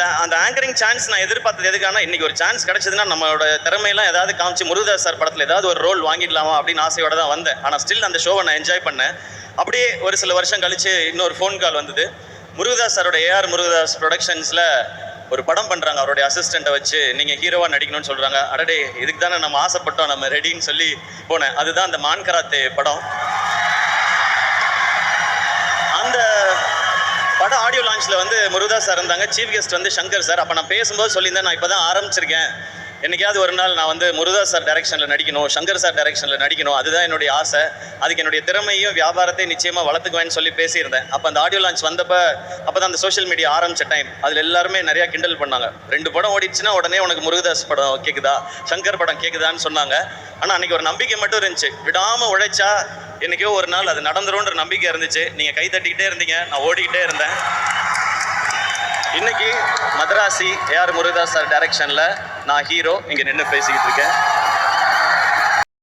அந்த அந்த anchoring chance நான் எதிர்பார்த்தது எதுக்கான, இன்னைக்கு ஒரு சான்ஸ் கிடைச்சதுன்னா நம்மளோட திறமையெல்லாம் ஏதாவது காமிச்சு முருகதாஸ் சார் படத்தில் ஏதாவது ஒரு ரோல் வாங்கிடலாமா அப்படின்னு ஆசையோட தான் வந்தேன். ஆனால் ஸ்டில் அந்த ஷோவை நான் என்ஜாய் பண்ணேன். அப்படியே ஒரு சில வருஷம் கழிச்சு இன்னொரு ஃபோன் கால் வந்தது. முருகதாஸ் சாரோட ஏஆர் முருகதாஸ் ப்ரொடக்ஷன்ஸில் ஒரு படம் பண்ணுறாங்க, அவருடைய அசிஸ்டண்ட்டை வச்சு நீங்கள் ஹீரோவாக நடிக்கணும்னு சொல்கிறாங்க. அடடே, இதுக்கு தானே நம்ம ஆசைப்பட்டோம், நம்ம ரெடின்னு சொல்லி போனேன். அதுதான் அந்த மான் கராத்தே படம். அந்த பட ஆடியோ லான்ச்சில் வந்து முருகதாஸ் சார் இருந்தாங்க, சீஃப் கெஸ்ட் வந்து சங்கர் சார். அப்போ நான் பேசும்போது சொல்லியிருந்தேன், நான் இப்போ தான் ஆரம்பிச்சிருக்கேன், என்னைக்காவது ஒரு நாள் நான் வந்து முருகதாஸ் சார் டைரக்ஷனில் நடிக்கணும், சங்கர் சார் டைரக்ஷனில் நடிக்கணும், அதுதான் என்னுடைய ஆசை, அதுக்கு என்னுடைய திறமையும் வியாபாரத்தையும் நிச்சயமாக வளர்த்துக்குவேன்னு சொல்லி பேசியிருந்தேன். அப்போ அந்த ஆடியோ லான்ச் வந்தப்போ அப்போ தான் அந்த சோஷியல் மீடியா ஆரம்பித்த டைம். அதில் எல்லாருமே நிறையா கிண்டல் பண்ணாங்க. 2 படம் ஓடிச்சுன்னா உடனே உனக்கு முருகதாஸ் படம் கேட்குதா, சங்கர் படம் கேட்குதான்னு சொன்னாங்க. ஆனால் அன்றைக்கி ஒரு நம்பிக்கை மட்டும் இருந்துச்சு, விடாமல் உழைச்சா என்றைக்கோ ஒரு நாள் அது நடந்துரும்ன்ற நம்பிக்கை இருந்துச்சு. நீங்கள் கை தட்டிக்கிட்டே இருந்தீங்க, நான் ஓடிக்கிட்டே இருந்தேன். இன்னைக்கு மதராசி ஏஆர் முருகதாஸ் சார் டைரக்ஷனில் நான் ஹீரோ இங்கே நின்று பேசிக்கிட்டு இருக்கேன்.